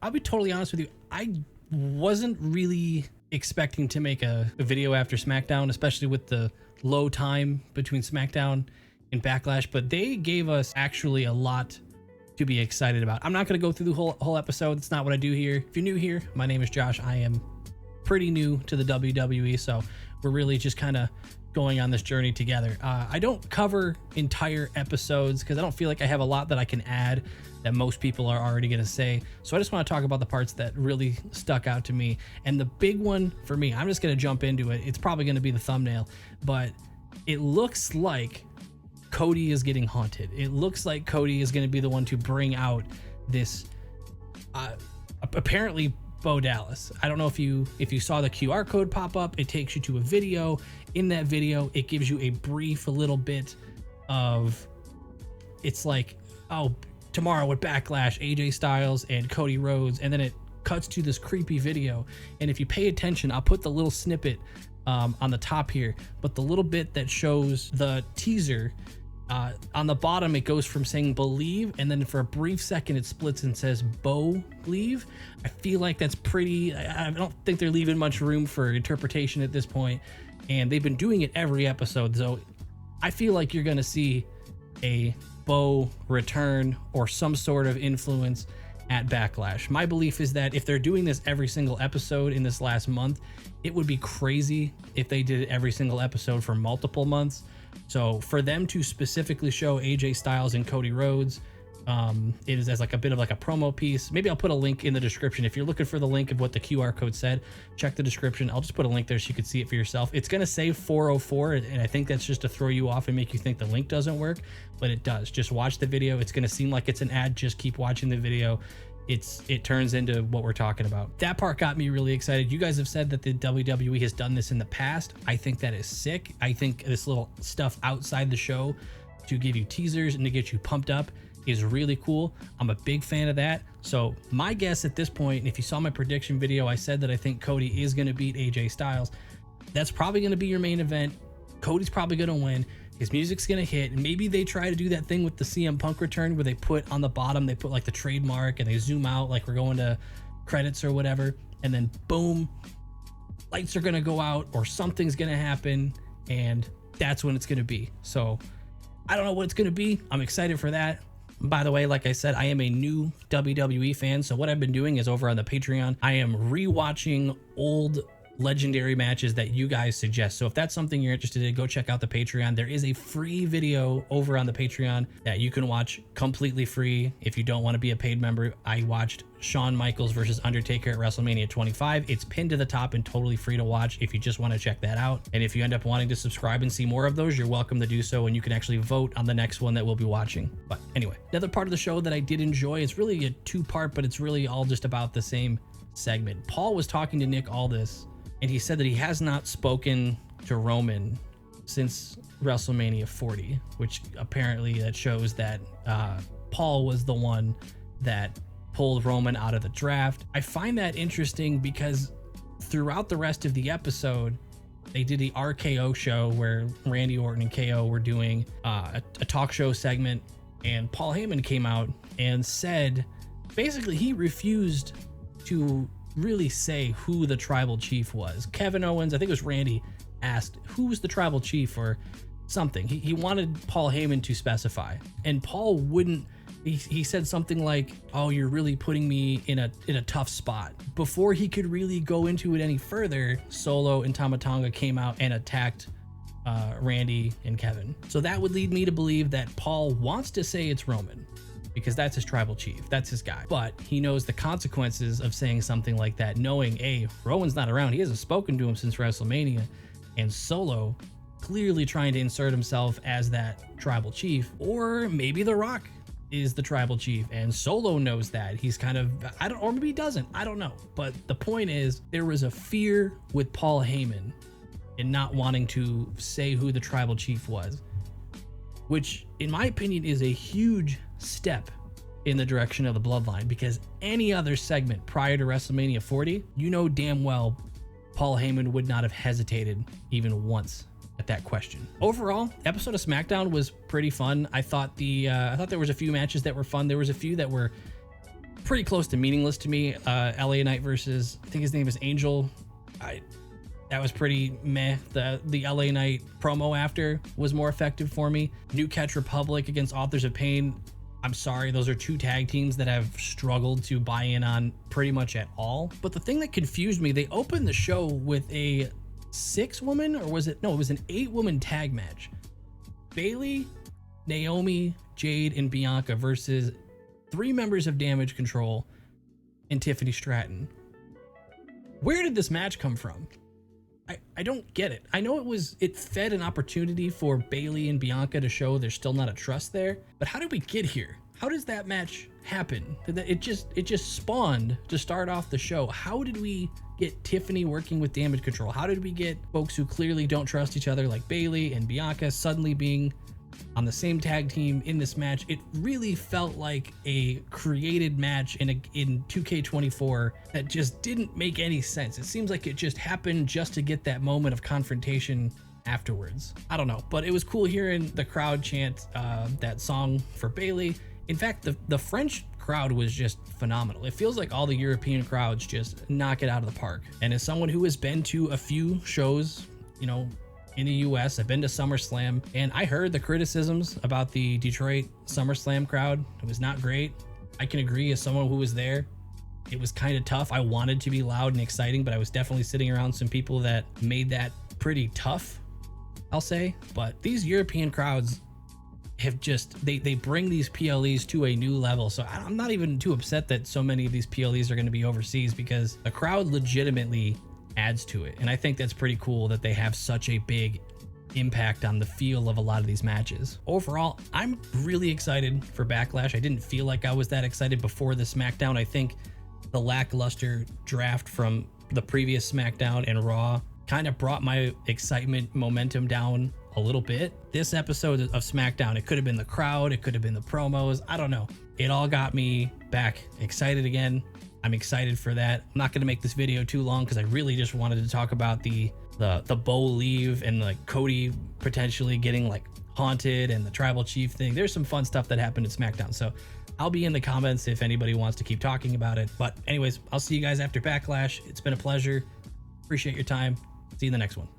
I'll be totally honest with you. I wasn't really expecting to make a video after SmackDown, especially with the low time between SmackDown and Backlash, but they gave us actually a lot to be excited about. I'm not going to go through the whole episode. It's not what I do here. If you're new here, my name is Josh. I am pretty new to the WWE, so we're really just kind of going on this journey together. I don't cover entire episodes because I don't feel like I have a lot that I can add that most people are already going to say. So I just want to talk about the parts that really stuck out to me. And the big one for me, I'm just going to jump into it. It's probably going to be the thumbnail, but it looks like Cody is getting haunted. It looks like Cody is going to be the one to bring out this apparently Bo Dallas. I don't know if you saw the QR code pop up. It takes you to a video. In that video, it gives you a brief little bit of, it's like, oh, tomorrow at Backlash, AJ Styles and Cody Rhodes, and then it cuts to this creepy video. And if you pay attention, I'll put the little snippet on the top here, but the little bit that shows the teaser, on the bottom, it goes from saying believe, and then for a brief second, it splits and says Bo believe. I feel like that's pretty, I don't think they're leaving much room for interpretation at this point, and they've been doing it every episode, so I feel like you're going to see a Bo return or some sort of influence at Backlash. My belief is that if they're doing this every single episode in this last month, it would be crazy if they did it every single episode for multiple months. So for them to specifically show AJ Styles and Cody Rhodes, it is as like a bit of like a promo piece. Maybe I'll put a link in the description. If you're looking for the link of what the QR code said, check the description. I'll just put a link there so you can see it for yourself. It's going to say 404, and I think that's just to throw you off and make you think the link doesn't work, but it does. Just watch the video. It's going to seem like it's an ad. Just keep watching the video. It turns into what we're talking about. That part got me really excited. You guys have said that the WWE has done this in the past. I think that is sick. I think this little stuff outside the show to give you teasers and to get you pumped up is really cool. I'm a big fan of that. So my guess at this point, if you saw my prediction video, I said that I think Cody is going to beat AJ Styles. That's probably going to be your main event. Cody's probably going to win. His music's going to hit, and maybe they try to do that thing with the CM Punk return where they put on the bottom, they put like the trademark and they zoom out like we're going to credits or whatever, and then boom, lights are going to go out or something's going to happen, and that's when it's going to be. So I don't know what it's going to be. I'm excited for that. By the way, like I said, I am a new WWE fan, so what I've been doing is over on the Patreon, I am rewatching old legendary matches that you guys suggest. So if that's something you're interested in, go check out the Patreon. There is a free video over on the Patreon that you can watch completely free if you don't want to be a paid member. I watched Shawn Michaels versus Undertaker at WrestleMania 25. It's pinned to the top and totally free to watch if you just want to check that out. And if you end up wanting to subscribe and see more of those, you're welcome to do so, and you can actually vote on the next one that we'll be watching. But anyway, another part of the show that I did enjoy, it's really a two-part, but it's really all just about the same segment. Paul was talking to Nick Aldis, and he said that he has not spoken to Roman since WrestleMania 40, which apparently that shows that Paul was the one that pulled Roman out of the draft. I find that interesting because throughout the rest of the episode, they did the RKO show where Randy Orton and KO were doing a talk show segment, and Paul Heyman came out and said, basically he refused to really say who the tribal chief was. Kevin Owens, I think it was Randy, asked who's the tribal chief or something. He wanted Paul Heyman to specify, and Paul wouldn't. He said something like, oh, you're really putting me in a tough spot. Before he could really go into it any further, Solo and Tama Tonga came out and attacked Randy and Kevin. So that would lead me to believe that Paul wants to say it's Roman, because that's his tribal chief, that's his guy. But he knows the consequences of saying something like that, knowing, A, Rowan's not around, he hasn't spoken to him since WrestleMania, and Solo clearly trying to insert himself as that tribal chief. Or maybe The Rock is the tribal chief, and Solo knows that. He's kind of, or maybe he doesn't, I don't know. But the point is, there was a fear with Paul Heyman in not wanting to say who the tribal chief was, which in my opinion is a huge step in the direction of the bloodline, because any other segment prior to WrestleMania 40, you know damn well Paul Heyman would not have hesitated even once at that question. Overall, episode of SmackDown was pretty fun. I thought there was a few matches that were fun. There was a few that were pretty close to meaningless to me. LA Knight versus, I think his name is Angel. That was pretty meh. The LA Knight promo after was more effective for me. New Catch Republic against Authors of Pain. I'm sorry, those are two tag teams that I've struggled to buy in on pretty much at all. But the thing that confused me, they opened the show with a 6-woman, or was it? No, it was an 8-woman tag match. Bayley, Naomi, Jade, and Bianca versus 3 members of Damage Control and Tiffany Stratton. Where did this match come from? I don't get it. I know it fed an opportunity for Bayley and Bianca to show there's still not a trust there, but how did we get here? How does that match happen? It just spawned to start off the show. How did we get Tiffany working with Damage Control? How did we get folks who clearly don't trust each other like Bayley and Bianca suddenly being on the same tag team in this match? It really felt like a created match in 2K24 that just didn't make any sense. It seems like it just happened just to get that moment of confrontation afterwards. I don't know, but it was cool hearing the crowd chant that song for Bayley. In fact, the French crowd was just phenomenal. It feels like all the European crowds just knock it out of the park. And as someone who has been to a few shows, in the US, I've been to SummerSlam, and I heard the criticisms about the Detroit SummerSlam crowd. It was not great. I can agree, as someone who was there, it was kind of tough. I wanted to be loud and exciting, but I was definitely sitting around some people that made that pretty tough, I'll say. But these European crowds have just, they bring these PLEs to a new level. So I'm not even too upset that so many of these PLEs are going to be overseas, because the crowd legitimately adds to it. And I think that's pretty cool that they have such a big impact on the feel of a lot of these matches. Overall, I'm really excited for Backlash. I didn't feel like I was that excited before the SmackDown. I think the lackluster draft from the previous SmackDown and Raw kind of brought my excitement momentum down a little bit. This episode of SmackDown, it could have been the crowd, it could have been the promos, I don't know. It all got me back excited again. I'm excited for that. I'm not going to make this video too long because I really just wanted to talk about the Bo leave and like Cody potentially getting like haunted and the tribal chief thing. There's some fun stuff that happened at SmackDown. So I'll be in the comments if anybody wants to keep talking about it. But anyways, I'll see you guys after Backlash. It's been a pleasure. Appreciate your time. See you in the next one.